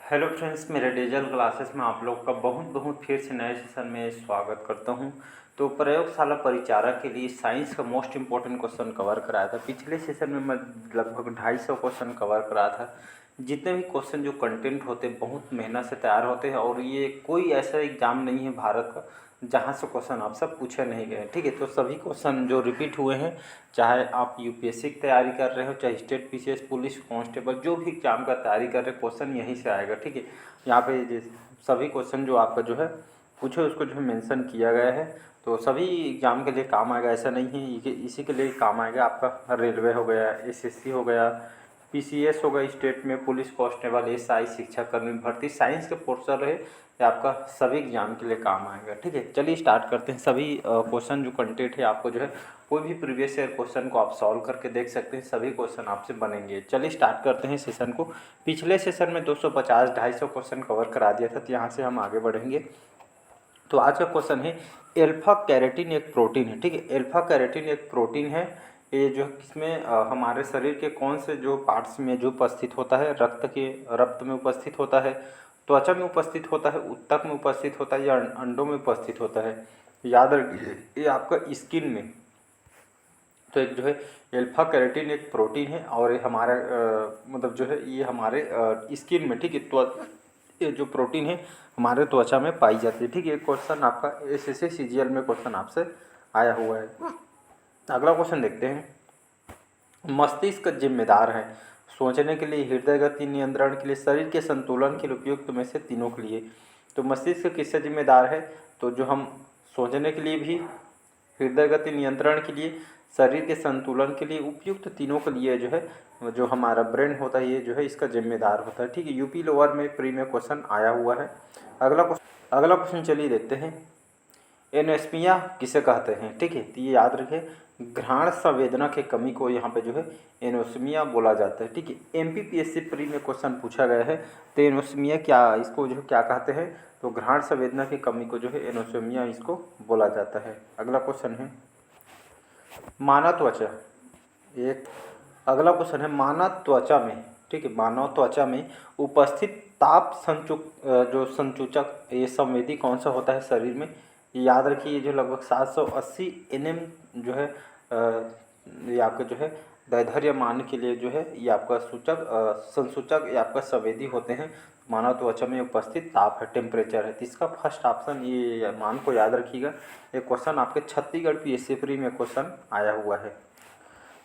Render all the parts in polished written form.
Hello friends, मेरे digital classes में आप लोग का बहुत बहुत फिर से नए सेशन में स्वागत करता हूं। तो प्रयोगशाला परिचारक के लिए साइंस का मोस्ट इम्पोर्टेंट क्वेश्चन कवर कराया था। पिछले सेशन में मैं लगभग 250 क्वेश्चन कवर कराया था। जितने भी क्वेश्चन जो कंटेंट होते हैं बहुत मेहनत से तैयार होते हैं और ये कोई ऐसा एग्जाम नहीं है भारत का जहाँ से क्वेश्चन आप सब पूछे नहीं गए। ठीक है, तो सभी क्वेश्चन जो रिपीट हुए हैं, चाहे आप यूपीएससी की तैयारी कर रहे हो, चाहे स्टेट पीसीएस, पुलिस कांस्टेबल, जो भी एग्जाम का तैयारी कर रहे हैं, क्वेश्चन यहीं से आएगा। ठीक है, यहाँ पे सभी क्वेश्चन जो आपका जो है पूछे उसको जो है मेंशन किया गया है। तो सभी एग्जाम के लिए काम आएगा, ऐसा नहीं है। इसी के लिए काम आएगा आपका रेलवे हो गया, एसएससी हो गया, पीसीएस हो गया, स्टेट में पुलिस कांस्टेबल, एसआई, शिक्षाकर्मी भर्ती, साइंस के पोर्शन रहे, ये आपका सभी एग्जाम के लिए काम आएगा। ठीक है, चलिए स्टार्ट करते हैं। सभी क्वेश्चन जो कंटेंट है आपको जो है कोई भी प्रीवियस ईयर क्वेश्चन को आप सॉल्व करके देख सकते हैं, सभी क्वेश्चन आपसे बनेंगे। चलिए स्टार्ट करते हैं सेशन को। पिछले सेशन में 250 250 क्वेश्चन कवर करा दिया था, तो यहाँ से हम आगे बढ़ेंगे। तो आज का क्वेश्चन है, एल्फा कैरेटिन एक प्रोटीन है। ठीक है, एल्फा कैरेटिन एक प्रोटीन है। ये जो किसमें हमारे शरीर के कौन से जो पार्ट्स में जो उपस्थित होता है, रक्त में उपस्थित होता है, त्वचा में उपस्थित होता है, ऊतक में उपस्थित होता है, या अंडों में उपस्थित होता है। याद रखिए, ये आपका स्किन में। तो एक जो है एल्फा कैरेटिन एक प्रोटीन है और ये हमारे मतलब जो है ये हमारे स्किन में, ठीक है, ये जो प्रोटीन है हमारे त्वचा में पाई जाती है। ठीक है, क्वेश्चन आपका एसएससी सीजीएल में क्वेश्चन आपसे आया हुआ है। अगला क्वेश्चन देखते हैं। मस्तिष्क जिम्मेदार है सोचने के लिए, हृदय गति नियंत्रण के लिए, शरीर के संतुलन के लिए, उपयुक्त में से तीनों के लिए। तो मस्तिष्क किससे जिम्मेदार है? तो जो हम सोचने के लिए भी, हृदय गति नियंत्रण के लिए, शरीर के संतुलन के लिए, उपयुक्त तीनों के लिए जो है जो हमारा ब्रेन होता है ये जो है इसका जिम्मेदार होता है। ठीक है, यूपी लोअर में प्री में क्वेश्चन आया हुआ है। अगला क्वेश्चन चलिए देखते हैं। एनोस्मिया किसे कहते हैं? ठीक है, तो ये याद रखें, घ्राण संवेदना की कमी को यहाँ पे जो है एनोस्मिया बोला जाता है। ठीक है, एमपीपीएससी प्री में क्वेश्चन पूछा गया है, तो एनोस्मिया क्या, इसको जो क्या कहते हैं? तो घ्राण संवेदना की कमी को जो है एनोस्मिया इसको बोला जाता है। अगला क्वेश्चन है मानव त्वचा। एक अगला क्वेश्चन है मानव त्वचा में, ठीक है, मानव त्वचा में उपस्थित ताप जो संसूचक, ये संवेदी कौन सा होता है शरीर में? याद रखिए, ये जो लगभग 780 एनएम जो है ये आपका जो है दैर्ध्यमान के लिए जो है ये आपका संसूचक ये आपका संवेदी होते हैं। मानव त्वचा में उपस्थित ताप है, टेम्परेचर है। तो इसका फर्स्ट ऑप्शन ये मान को याद रखिएगा। ये क्वेश्चन आपके छत्तीसगढ़ पीएससी प्री में क्वेश्चन आया हुआ है।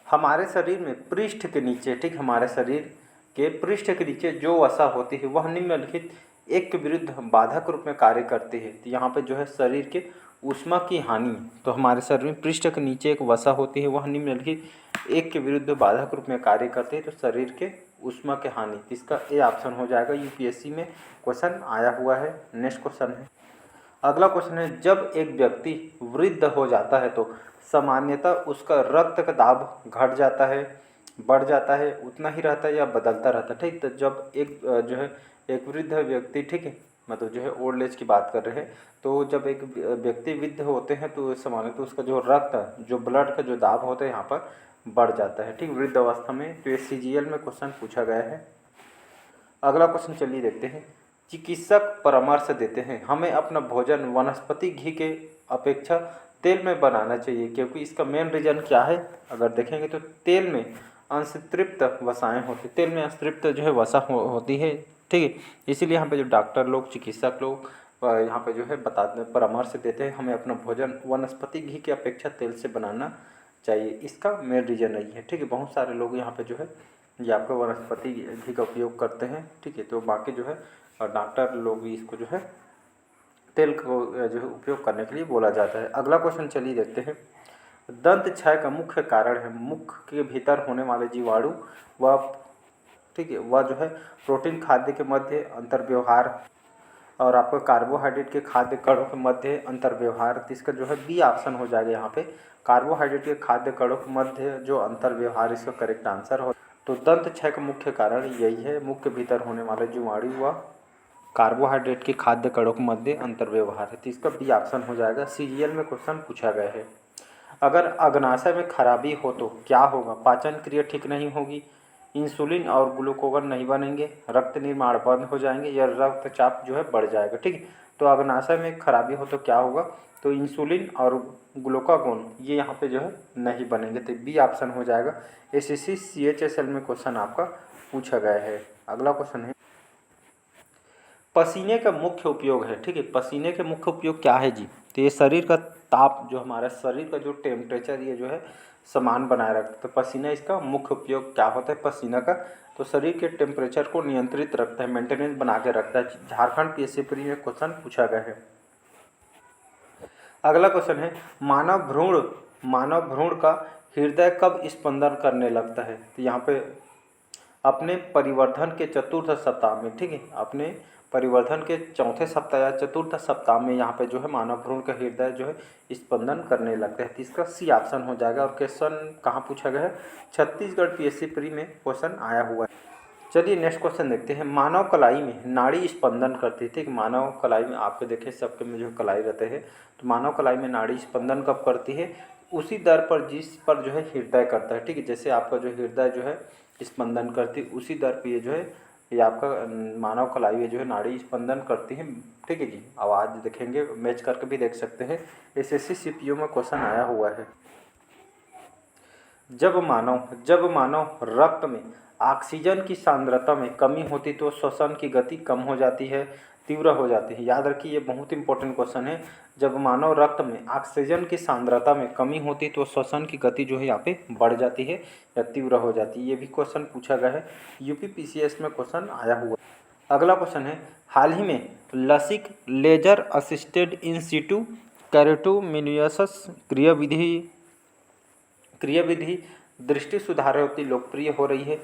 हमारे शरीर में पृष्ठ के नीचे, ठीक, हमारे शरीर के पृष्ठ के नीचे जो वसा होती है वह निम्नलिखित एक के विरुद्ध बाधक रूप में कार्य करती है। तो यहाँ पे जो है शरीर के ऊष्मा की हानि, तो हमारे शरीर में पृष्ठ के नीचे एक वसा होती है वह निम्नलिखित एक के विरुद्ध बाधक रूप में कार्य करती है, तो शरीर के ऊष्मा की हानि। तो इसका ए ऑप्शन हो जाएगा, यूपीएससी में क्वेश्चन आया हुआ है। नेक्स्ट क्वेश्चन है, अगला क्वेश्चन है, जब एक व्यक्ति वृद्ध हो जाता है तो सामान्यतः उसका रक्त का दाब घट जाता है, बढ़ जाता है, उतना ही रहता है, या बदलता रहता है? ठीक, तो जब एक जो है एक वृद्ध व्यक्ति, ठीक है, मतलब जो है ओल्ड एज की बात कर रहे हैं, तो जब एक व्यक्ति वृद्ध होते हैं तो सामान्यतः उसका जो रक्त, जो ब्लड का जो दाब होता है यहाँ पर बढ़ जाता है। ठीक, वृद्ध अवस्था में। तो ये सीजीएल में क्वेश्चन पूछा गया है। अगला क्वेश्चन चलिए देखते हैं। चिकित्सक परामर्श देते हैं हमें अपना भोजन वनस्पति घी के अपेक्षा तेल में बनाना चाहिए, क्योंकि इसका मेन रीज़न क्या है? अगर देखेंगे तो तेल में अंशतृप्त वसाएं होती, तेल में अंशतृप्त जो है वसा होती है। ठीक है, इसीलिए यहाँ पे जो डॉक्टर लोग, चिकित्सक लोग यहाँ पे जो है बताते परामर्श देते हैं हमें अपना भोजन वनस्पति घी की अपेक्षा तेल से बनाना चाहिए। इसका मेन रीज़न नहीं है। ठीक है, बहुत सारे लोग यहाँ पे जो है ये आपका वनस्पति घी का उपयोग करते हैं। ठीक है, तो बाकी जो है डॉक्टर लोग भी इसको जो है तेल को जो है उपयोग करने के लिए बोला जाता है। अगला क्वेश्चन चलिए देखते हैं। दंत क्षय का मुख्य कारण है मुख के भीतर होने वाले जीवाणु व, ठीक है, वह जो है प्रोटीन खाद्य के मध्य अंतर व्यवहार और आपको कार्बोहाइड्रेट के खाद्य कणों के मध्य अंतर व्यवहार। तो इसका जो है बी ऑप्शन हो जाएगा यहाँ पे, कार्बोहाइड्रेट के खाद्य कणों के मध्य जो अंतर व्यवहार, इसका करेक्ट आंसर हो। तो दंत क्षय का मुख्य कारण यही है, मुख के भीतर होने वाले जीवाणु व कार्बोहाइड्रेट के खाद्य कणों के मध्य अंतर व्यवहार है। तो इसका बी ऑप्शन हो जाएगा। सीजीएल में क्वेश्चन पूछा गया है। अगर अग्नाशय में खराबी हो तो क्या होगा? पाचन क्रिया ठीक नहीं होगी, इंसुलिन और ग्लूकोगन नहीं बनेंगे, रक्त निर्माण बंद हो जाएंगे या रक्तचाप जो है बढ़ जाएगा। ठीक है, तो अग्नाशय में खराबी हो तो क्या होगा, तो इंसुलिन और ग्लूकागोन ये यहाँ पे जो है नहीं बनेंगे। तो बी ऑप्शन हो जाएगा। एसएससी सीएचएसएल में क्वेश्चन आपका पूछा गया है। अगला क्वेश्चन है पसीने का मुख्य उपयोग है। ठीक है, पसीने के मुख्य उपयोग क्या है जी, तो ये शरीर का ताप, जो हमारा शरीर का जो टेम्परेचर ये जो है समान बनाए रखता है। तो पसीना इसका मुख्य उपयोग क्या होता है पसीना का, तो शरीर के टेम्परेचर को नियंत्रित रखता है, मेंटेनेंस बना के रखता है। झारखंड पीएससी प्री में क्वेश्चन पूछा गया है। अगला क्वेश्चन है मानव भ्रूण का हृदय कब स्पंदन करने लगता है, तो यहाँ पे अपने परिवर्धन के चतुर्थ सप्ताह में। ठीक है, अपने परिवर्धन के चौथे सप्ताह या चतुर्थ सप्ताह में यहाँ पे जो है मानव भ्रूण का हृदय जो है स्पंदन करने लगता है। तो इसका सी ऑप्शन हो जाएगा। और क्वेश्चन कहाँ पूछा गया है, छत्तीसगढ़ पीएससी प्री में क्वेश्चन आया हुआ है। चलिए नेक्स्ट क्वेश्चन देखते हैं। मानव कलाई में नाड़ी स्पंदन करती है। ठीक, मानव कलाई में आपके देखे सबके में जो कलाई रहते हैं, तो मानव कलाई में नाड़ी स्पंदन कब करती है, उसी दर पर जिस पर जो है हृदय करता है। ठीक है, जैसे आपका जो हृदय जो है स्पंदन करती है उसी दर पर ये जो है ये आपका मानव कलाई में जो है नाड़ी स्पंदन करती है। ठीक है जी, आवाज़ देखेंगे, मैच करके भी देख सकते हैं। एसएससी सीपीयू में क्वेश्चन आया हुआ है। जब मानव रक्त में ऑक्सीजन की सांद्रता में कमी होती तो श्वसन की गति कम हो जाती है, तीव्र हो जाती है। याद रखिए, ये बहुत इंपॉर्टेंट क्वेश्चन है। जब मानव रक्त में ऑक्सीजन की सांद्रता में कमी होती तो श्वसन की गति जो है यहाँ पे बढ़ जाती है या तीव्र हो जाती है। ये भी क्वेश्चन पूछा गया है, यूपी पीसीएस में क्वेश्चन आया हुआ। अगला क्वेश्चन है हाल ही में LASIK laser assisted in situ keratomileusis क्रियाविधि दृष्टि सुधारवती लोकप्रिय हो रही है।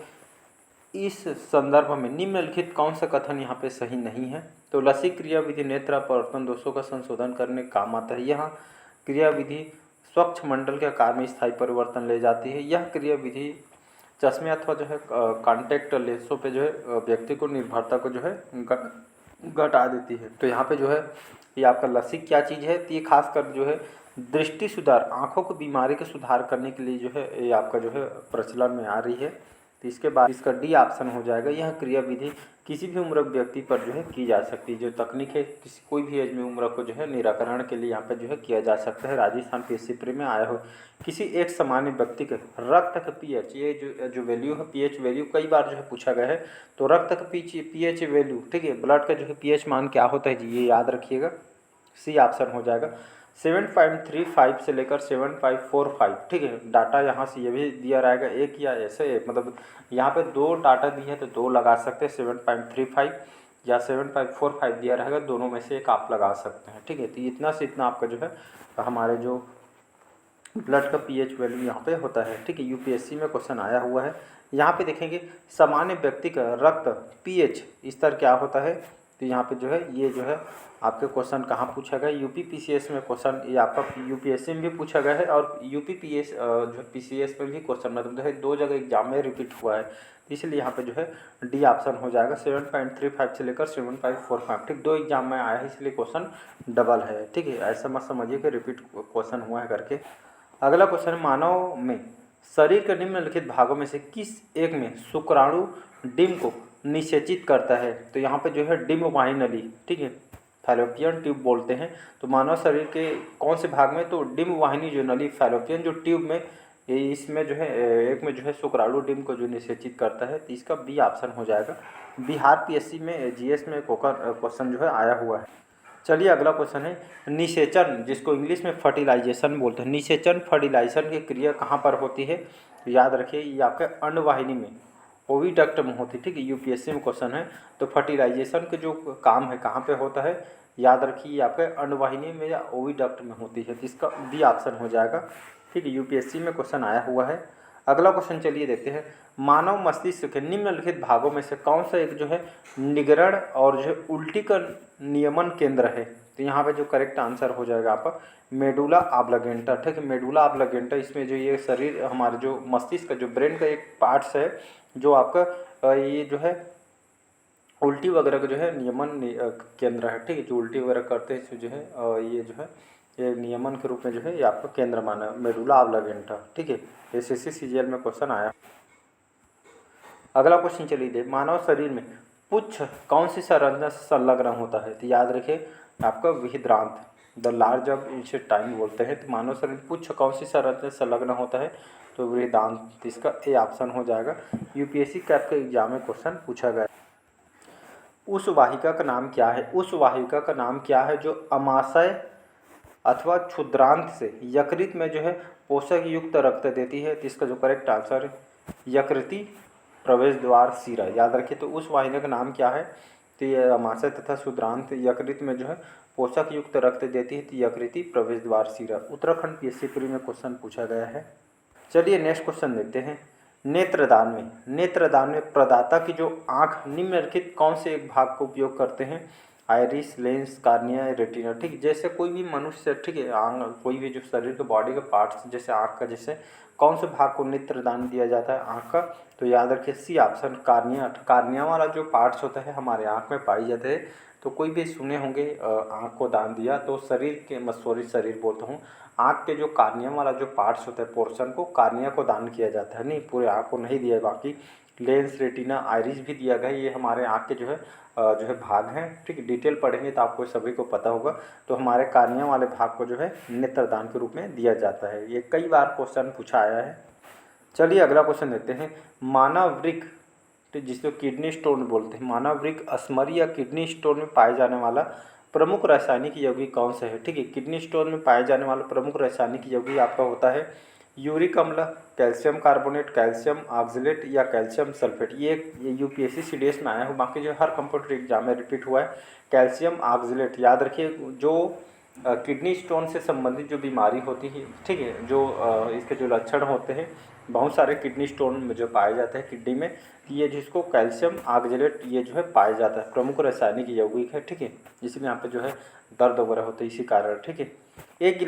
इस संदर्भ में निम्नलिखित कौन सा कथन यहाँ पे सही नहीं है, तो लसिक क्रियाविधि नेत्र अपवर्तन दोषों का संशोधन करने का काम आता है। यह क्रियाविधि स्वच्छ मंडल के आकार में स्थायी परिवर्तन ले जाती है। यह क्रियाविधि चश्मे अथवा जो है कॉन्टैक्ट लेंसों पे जो है व्यक्ति को निर्भरता को जो है घटा देती है। तो यहाँ पे जो है ये आपका लसिक क्या चीज़ है, तो ये खासकर जो है दृष्टि सुधार, आँखों को बीमारी के सुधार करने के लिए जो है ये आपका जो है प्रचलन में आ रही है। तो इसके बाद इसका डी ऑप्शन हो जाएगा। यह क्रियाविधि किसी भी उम्र व्यक्ति पर जो है की जा सकती है। जो तकनीक है किसी कोई भी एज में उम्र को जो है निराकरण के लिए यहाँ पे जो है किया जा सकता है। राजस्थान पीएससी प्री में आया हो किसी एक सामान्य व्यक्ति के रक्त का पीएच, ये जो वैल्यू है पीएच वैल्यू कई बार जो है पूछा गया है। तो रक्त का पीएच वैल्यू, ठीक है, ब्लड का जो है पीएच मान क्या होता है जी, ये याद रखिएगा। सी ऑप्शन हो जाएगा। 7.35 से लेकर 7.45। ठीक है, डाटा यहाँ से ये भी दिया रहेगा एक या ऐसे, मतलब यहाँ पे दो डाटा दिए हैं तो दो लगा सकते हैं। 7.35 या 7.45 दिया रहेगा, दोनों में से एक आप लगा सकते हैं। ठीक है, तो इतना से इतना आपका जो है हमारे जो ब्लड का पीएच वैल्यू यहाँ पे होता है। ठीक है, यूपीएससी में क्वेश्चन आया हुआ है। यहाँ पे देखेंगे सामान्य व्यक्ति का रक्त पीएच स्तर क्या होता है, तो यहाँ पे जो है ये जो है आपके क्वेश्चन कहाँ पूछा गया, यूपी पीसीएस में क्वेश्चन, ये आपका यूपीएससी में भी पूछा गया है और यूपी पीएस जो पीसीएस में भी क्वेश्चन मतलब है दो जगह एग्जाम में रिपीट हुआ है। तो इसलिए यहाँ पे जो है डी ऑप्शन हो जाएगा। 7.35 से लेकर 7.45। ठीक, दो एग्जाम में आया है इसलिए क्वेश्चन डबल है। ठीक है, ऐसा मत समझिए कि रिपीट क्वेश्चन हुआ है करके। अगला क्वेश्चन, मानव में शरीर के निम्नलिखित भागों में से किस एक में शुक्राणु डिम को निषेचित करता है, तो यहाँ पे जो है डिम वाहिनी नली, ठीक है, फैलोपियन ट्यूब बोलते हैं। तो मानव शरीर के कौन से भाग में, तो डिम वाहिनी जो नली फैलोपियन जो ट्यूब में, इसमें जो है एक में जो है शुक्राणु डिम को जो निषेचित करता है। तो इसका बी ऑप्शन हो जाएगा। बिहार पीएससी में जीएस में क्वेश्चन जो है आया हुआ है। चलिए अगला क्वेश्चन है निषेचन, जिसको इंग्लिश में फर्टिलाइजेशन बोलते हैं। निषेचन फर्टिलाइजेशन की क्रिया कहाँ पर होती है, तो याद रखिए ये आपके अंडवाहिनी में, ओविडक्ट में होती है। ठीक है, यूपीएससी में क्वेश्चन है। तो फर्टिलाइजेशन के जो काम है कहाँ पे होता है, याद रखिए आपके अंडवाहिनी में या ओविडक्ट में होती है। तो इसका बी ऑप्शन हो जाएगा। ठीक है, यूपीएससी में क्वेश्चन आया हुआ है। अगला क्वेश्चन चलिए देखते हैं, मानव मस्तिष्क के निम्नलिखित भागों में से कौन सा एक जो है निगरण और जो है उल्टी का नियमन केंद्र है, तो यहाँ पे जो करेक्ट आंसर हो जाएगा आपका मेडुला ऑब्लिगेंटा। ठीक है, मेडुला ऑब्लिगेंटा, इसमें जो ये शरीर हमारे जो मस्तिष्क का जो ब्रेन का एक पार्ट्स है जो आपका ये जो है उल्टी वगैरह का जो है नियमन केंद्र है। ठीक है, जो उल्टी वगैरह करते हैं जो है ये जो है ये नियमन के रूप में जो है ये आपका केंद्र माना मेडुला ऑब्लिगेंटा। ठीक है, एसएससी सीजीएल में क्वेश्चन आया। अगला क्वेश्चन चलिए दे, मानव शरीर में पुच्छ कौन सी संरचना से संलग्न होता है? तो याद रखिए आपका विहिद्रांत, द लार्ज ऑफ इंटेस्टाइन बोलते हैं। तो मानव शरीर में पुच्छ कौन सी संरचना से संलग्न होता है? तो विहिद्रांत, इसका ए ऑप्शन हो जाएगा। यूपीएससी कैट के एग्जाम में क्वेश्चन पूछा गया। उस वाहिका का नाम क्या है? उस वाहिका का नाम क्या है जो अमाशय अथवा क्षुद्रांत से यकृत में जो है पोषक युक्त रक्त देती है? तो इसका जो करेक्ट आंसर है यकृति प्रवेश द्वार शिरा। याद रखिए, तो उस वाहिका का नाम क्या है? तो ये अमाशय तथा क्षुद्रांत यकृत में जो है पोषक युक्त रक्त देती है, तो यकृति प्रवेश द्वार शिरा। उत्तराखंड पीएससी प्री में क्वेश्चन पूछा गया है। चलिए नेक्स्ट क्वेश्चन देखते हैं। नेत्रदान में प्रदाता की जो आँख निम्नलिखित कौन से एक भाग का उपयोग करते हैं? Iris, lens, cornea, retina. ठीक, जैसे कोई भी मनुष्य, ठीक है, आँख, कोई भी जो शरीर के बॉडी के पार्ट्स जैसे आँख का, जैसे कौन से भाग को नेत्रदान दिया जाता है आँख का? तो याद रखिए सी ऑप्शन कार्निया। कार्निया वाला जो पार्ट्स होता है हमारे आँख में पाई जाते हैं। तो कोई भी सुने होंगे आँख को दान दिया, तो शरीर के शरीर बोलता हूँ, आँख के जो कार्निया वाला जो पार्ट्स होता है पोर्शन को कार्निया को दान किया जाता है, नहीं पूरे आँख को नहीं दिया। बाकी लेंस, रेटिना, आइरिस भी दिया गया है, ये हमारे आँख के जो है भाग हैं। ठीक है, डिटेल पढ़ेंगे तो आपको सभी को पता होगा। तो हमारे कार्निया वाले भाग को जो है नेत्रदान के रूप में दिया जाता है। ये कई बार क्वेश्चन पूछा आया है। चलिए अगला क्वेश्चन देखते हैं। मानव वृक्क, जिसको किडनी स्टोन बोलते हैं, मानव वृक्क अस्मरी या किडनी स्टोन में पाए जाने वाला प्रमुख रासायनिक यौगिक कौन सा है? ठीक है, किडनी स्टोन में पाए जाने वाला प्रमुख रासायनिक यौगिक आपका होता है यूरिक अम्ल, कैल्शियम कार्बोनेट, कैल्शियम ऑक्जेलेट या कैल्शियम सल्फेट। ये यूपीएससी सीडीएस में आया हो, बाकी जो हर कंप्यूटर एग्जाम में रिपीट हुआ है कैल्शियम ऑक्जेलेट। याद रखिए, जो किडनी स्टोन से संबंधित जो बीमारी होती है, ठीक है, जो इसके जो लक्षण होते हैं, बहुत सारे किडनी स्टोन में जो पाए जाते हैं किडनी में, ये जिसको कैल्शियम ऑक्जेलेट ये जो है पाया जाता है, प्रमुख रासायनिक यौगिक है। ठीक है, इसलिए यहाँ पे जो है दर्द वगैरह होते हैं इसी कारण। ठीक है, एक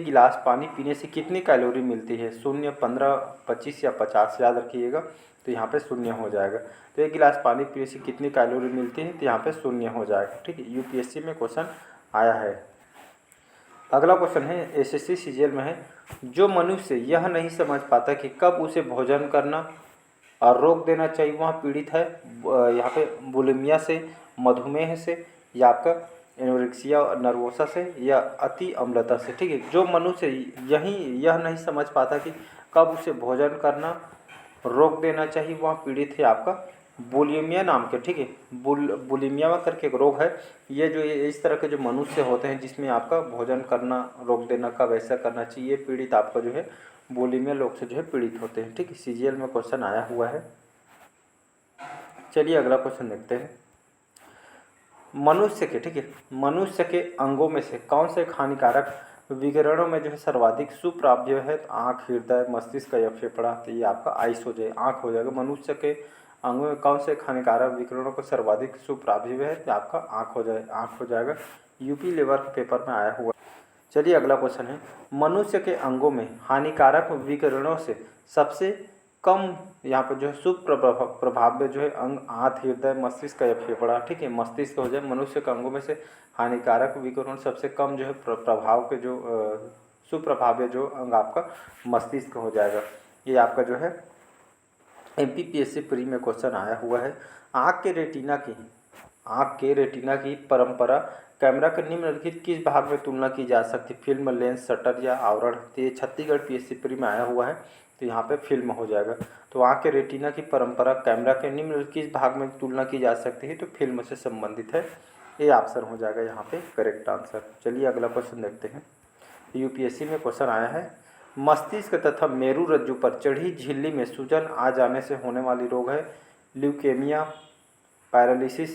गिलास पानी पीने से कितनी कैलोरी मिलती है? 0, 15, 25 या 50? याद रखिएगा, तो यहाँ पे 0 हो जाएगा। तो एक गिलास पानी पीने से कितनी कैलोरी मिलती है? तो यहाँ पे 0 हो जाएगा। ठीक है, यूपीएससी में क्वेश्चन आया है। अगला क्वेश्चन है एसएससी सीजीएल में है, जो मनुष्य यह नहीं समझ पाता कि कब उसे भोजन करना और रोक देना चाहिए, वहाँ पीड़ित है यहाँ पे बुलिमिया से, मधुमेह से, या आपका एनोरेक्सिया नर्वोसा से, या अति अम्लता से। ठीक है, जो मनुष्य यह नहीं समझ पाता कि कब उसे भोजन करना रोक देना चाहिए, वहाँ पीड़ित है आपका बुलिमिया नाम के। ठीक है, बुलिमिया करके एक रोग है। ये जो इस तरह के जो मनुष्य होते हैं जिसमें आपका भोजन करना रोक देना कब ऐसा करना चाहिए, पीड़ित आपका जो है बुलिमिया लोग से जो है पीड़ित होते हैं। ठीक है, सीजीएल में क्वेश्चन आया हुआ है। चलिए अगला क्वेश्चन देखते हैं। मनुष्य के, ठीक है, मनुष्य के अंगों में से कौन से हानिकारक विकिरणों में जो है सर्वाधिक सुप्राप्य है? तो आँख, हृदय, मस्तिष्क या फेफड़ा? तो ये आपका आइस हो जाए, आँख हो जाएगा। मनुष्य के अंगों में कौन से हानिकारक विकिरणों को सर्वाधिक सुप्राप्य है? तो आपका आँख हो जाएगा। यूपी लेवल के पेपर में आया हुआ। चलिए अगला क्वेश्चन है, मनुष्य के अंगों में हानिकारक विकिरणों से सबसे कम यहाँ पर जो है शुभ प्रभाव में जो है अंग आँख, हृदय, मस्तिष्क या फेफड़ा? ठीक है, मस्तिष्क हो जाए। मनुष्य के अंगों में से हानिकारक विकिरण सबसे कम जो है प्रभाव के जो सुप्रभाव जो अंग आपका मस्तिष्क हो जाएगा। ये आपका जो है एमपीपीएससी प्री में क्वेश्चन आया हुआ है। आँख के रेटिना की परंपरा कैमरा के निम्नलिखित किस भाग में तुलना की जा सकती है? फिल्म, लेंस, शटर या आवरण? तो ये छत्तीसगढ़ पीएससी प्री में आया हुआ है, तो यहाँ पे फिल्म हो जाएगा। तो आँख के रेटिना की परंपरा कैमरा के निम्नलिखित किस भाग में तुलना की जा सकती है? तो फिल्म से संबंधित है, ये ऑप्शन हो जाएगा यहाँ पे करेक्ट आंसर। चलिए अगला क्वेश्चन देखते हैं। यूपीएससी में क्वेश्चन आया है, मस्तिष्क तथा मेरु रज्जु पर चढ़ी झिल्ली में सूजन आ जाने से होने वाली रोग है ल्यूकेमिया, पैरालिसिस,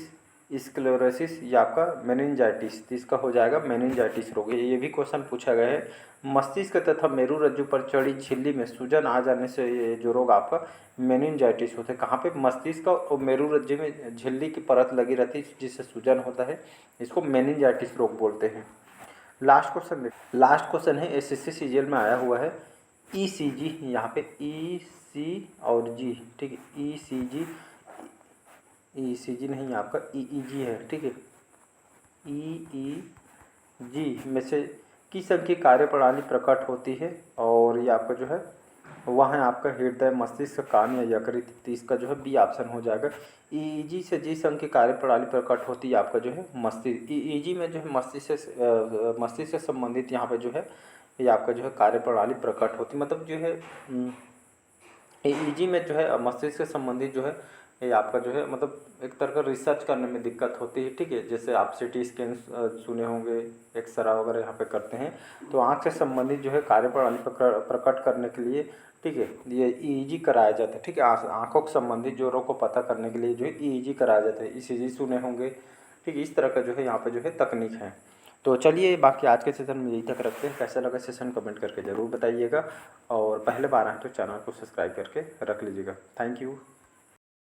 स्क्लेरोसिस या आपका मेनिंजाइटिस? तो इसका हो जाएगा मेनिंजाइटिस रोग। ये भी क्वेश्चन पूछा गया है, मस्तिष्क तथा मेरु रज्जु पर चढ़ी झिल्ली में सूजन आ जाने से ये जो रोग आपका मेनिंजाइटिस होता है। कहाँ पे? मस्तिष्क और मेरु रज्जु में झिल्ली की परत लगी रहती है जिससे सूजन होता है, इसको मेनिंजाइटिस रोग बोलते हैं। लास्ट क्वेश्चन है एसएससी सीजीएल में आया हुआ है, ईसीजी, यहाँ पे ईसी और जी, ठीक है, ईसीजी नहीं आपका ईईजी है। ठीक है, ईईजी में से किस अंग की कार्यप्रणाली प्रकट होती है? और ये आपका जो है वहाँ है आपका हृदय, मस्तिष्क, कान या यकृत। तो इसका जो है बी ऑप्शन हो जाएगा। ईईजी से जिस अंग की कार्यप्रणाली प्रकट होती है आपका जो है मस्तिष्क। ईईजी में जो है मस्तिष्क से संबंधित यहाँ पे जो है ये आपका जो है कार्यप्रणाली प्रकट होती, मतलब जो है ईईजी में जो है मस्तिष्क से संबंधित जो है ये आपका जो है मतलब एक तरह का रिसर्च करने में दिक्कत होती है, ठीक है। जैसे आप सिटी स्कैन सुने होंगे, एक्सरा वगैरह यहाँ पे करते हैं, तो आँख से संबंधित जो है कार्यप्रणाली प्रकट करने के लिए, ठीक है, ये ईईजी कराया जाता है, ठीक है। आँखों के संबंधित जोरों को पता करने के लिए जो है ईईजी कराया जाता है, ईसीजी सुने होंगे, ठीक है। इस तरह का जो है यहाँ पे जो है तकनीक है। तो चलिए बाकी आज के सेशन में यही तक रखते हैं। कैसा लगा सेशन कमेंट करके ज़रूर बताइएगा, और पहले बार आए तो चैनल को सब्सक्राइब करके रख लीजिएगा। Thank you.